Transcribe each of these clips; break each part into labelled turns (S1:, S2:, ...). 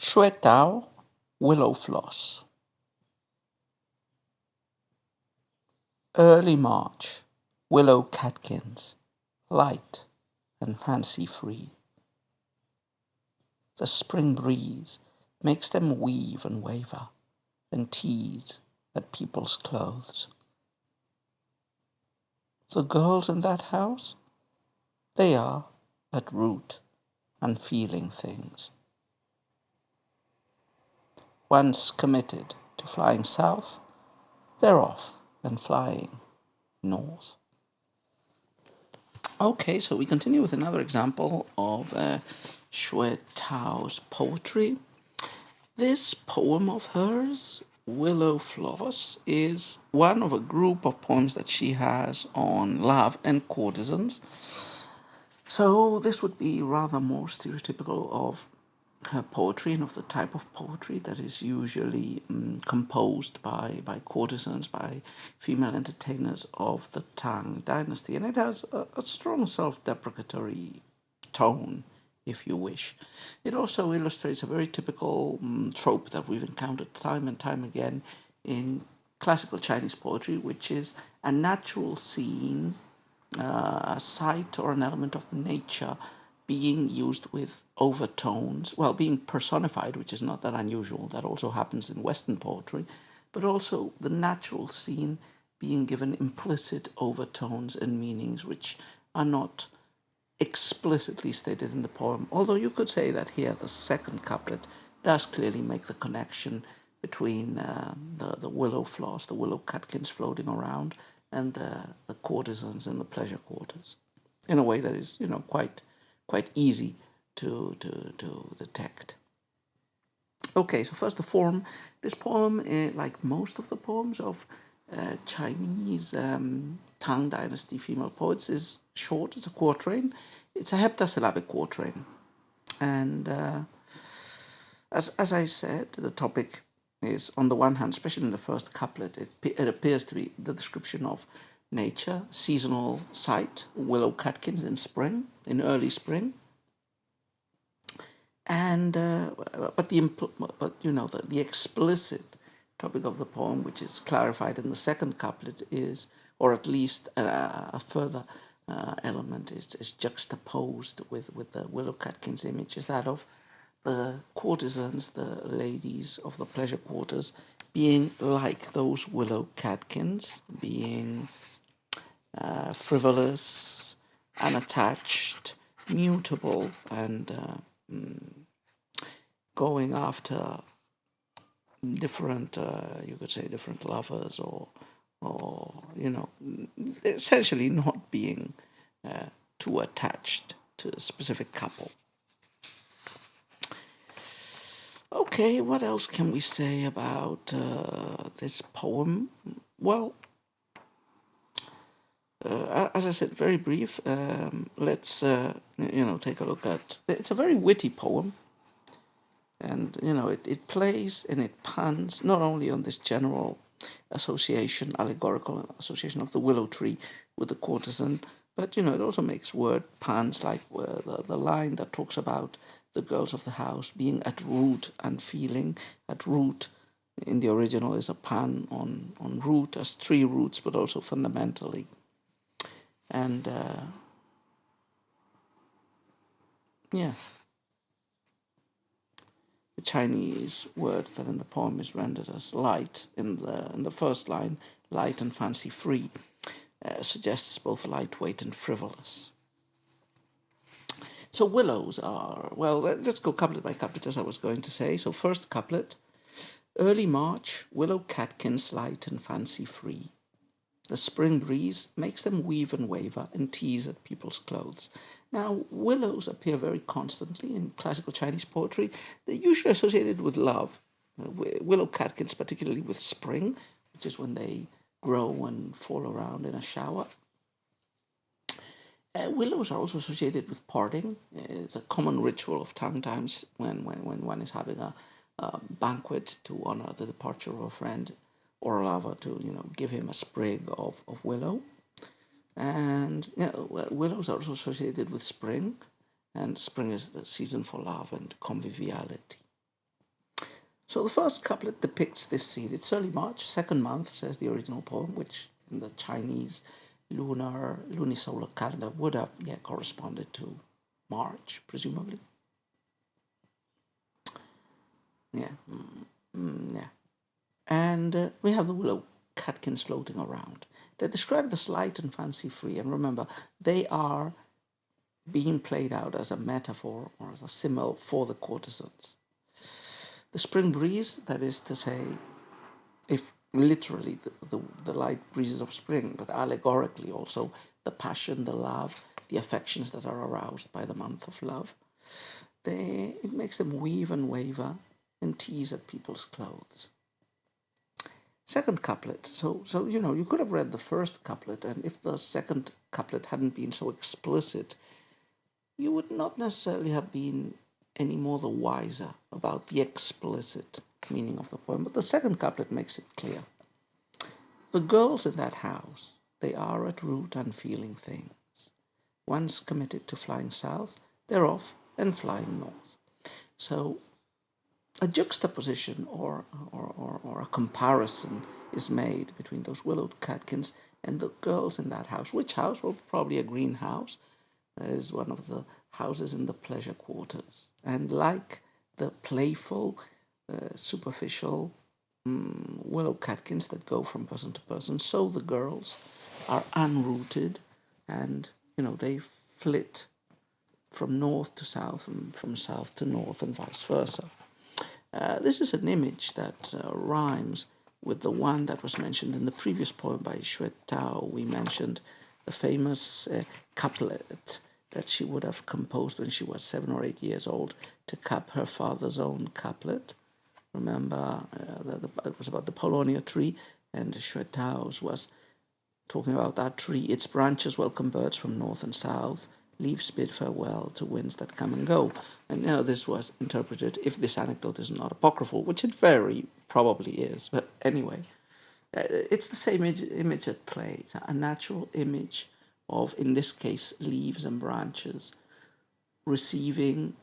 S1: Xue Tao, Willow Floss. Early March, willow catkins, light and fancy-free. The spring breeze makes them weave and waver and tease at people's clothes. The girls in that house, they are at root and feeling things. Once committed to flying south, they're off and flying north. Okay, so we continue with another example of Xue Tao's poetry. This poem of hers, Willow Floss, is one of a group of poems that she has on love and courtesans. So this would be rather more stereotypical of her poetry and of the type of poetry that is usually composed by courtesans, by female entertainers of the Tang dynasty. And it has a strong self-deprecatory tone, if you wish. It also illustrates a very typical trope that we've encountered time and time again in classical Chinese poetry, which is a natural scene, a sight or an element of nature being used with overtones, well, being personified, which is not that unusual. That also happens in Western poetry, but also the natural scene being given implicit overtones and meanings which are not explicitly stated in the poem. Although you could say that here the second couplet does clearly make the connection between the willow floss, the willow catkins floating around, and the courtesans in the pleasure quarters, in a way that is, quite easy to detect. Okay, so first the form. This poem, like most of the poems of Chinese Tang Dynasty female poets, is short. It's a quatrain. It's a heptasyllabic quatrain. And as I said, the topic is, on the one hand, especially in the first couplet, it appears to be the description of nature, seasonal sight, willow catkins in spring, in early spring. And but the explicit topic of the poem, which is clarified in the second couplet, is, or at least a further element is juxtaposed with the willow catkins image, is that of the courtesans, the ladies of the pleasure quarters, being like those willow catkins, being frivolous, unattached, mutable, and going after different, you could say, different lovers, or essentially not being too attached to a specific couple. Okay, what else can we say about this poem? Well, as I said, very brief. Let's take a look at. It's a very witty poem, and it plays and it puns not only on this general association, allegorical association of the willow tree with the courtesan, but it also makes word puns, like the line that talks about the girls of the house being at root and feeling. At root in the original is a pun on root as tree roots, but also fundamentally. And the Chinese word that in the poem is rendered as light in the first line, light and fancy free, suggests both lightweight and frivolous. So willows are, well, let's go couplet by couplet, as I was going to say. So first couplet: early March, willow catkins light and fancy free. The spring breeze makes them weave and waver and tease at people's clothes. Now, willows appear very constantly in classical Chinese poetry. They're usually associated with love. Willow catkins, particularly with spring, which is when they grow and fall around in a shower. Willows are also associated with parting. It's a common ritual of Tang times when one is having a banquet to honor the departure of a friend or a lover, to give him a sprig of willow. And willows are also associated with spring, and spring is the season for love and conviviality. So the first couplet depicts this scene. It's early March, second month, says the original poem, which in the Chinese lunisolar calendar would have corresponded to March, presumably. Yeah, yeah. And we have the willow catkins floating around. They describe the slight and fancy-free, and remember, they are being played out as a metaphor or as a simile for the courtesans. The spring breeze, that is to say, if literally the light breezes of spring, but allegorically also the passion, the love, the affections that are aroused by the month of love, it makes them weave and waver and tease at people's clothes. Second couplet. So you could have read the first couplet, and if the second couplet hadn't been so explicit, you would not necessarily have been any more the wiser about the explicit meaning of the poem. But the second couplet makes it clear. The girls in that house, they are at root unfeeling things. Once committed to flying south, they're off and flying north. So a juxtaposition or a comparison is made between those willowed catkins and the girls in that house. Which house? Well, probably a greenhouse. That is one of the houses in the pleasure quarters. And like the playful, superficial willow catkins that go from person to person, so the girls are unrooted, and they flit from north to south and from south to north and vice versa. This is an image that rhymes with the one that was mentioned in the previous poem by Xue Tao. We mentioned the famous couplet that she would have composed when she was 7 or 8 years old to cap her father's own couplet. Remember, it was about the Polonia tree, and Xue Tao's was talking about that tree. Its branches welcome birds from north and south, leaves bid farewell to winds that come and go. And this was interpreted, if this anecdote is not apocryphal, which it very probably is, but anyway, it's the same image at play. It's a natural image of, in this case, leaves and branches receiving,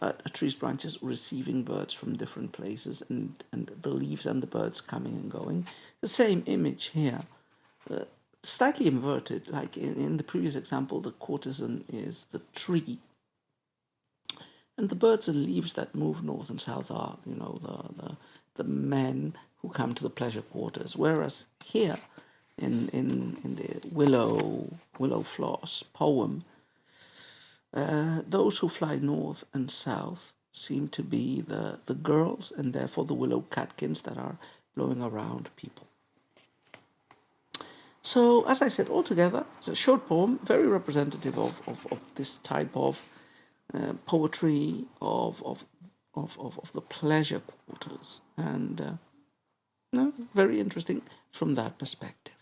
S1: a tree's branches receiving birds from different places, and the leaves and the birds coming and going. The same image here, slightly inverted. Like in the previous example, the courtesan is the tree, and the birds and leaves that move north and south are, the men who come to the pleasure quarters. Whereas here, in the Willow Floss poem, those who fly north and south seem to be the girls, and therefore the willow catkins that are blowing around people. So, as I said, altogether, it's a short poem, very representative of this type of poetry of the pleasure quarters, and very interesting from that perspective.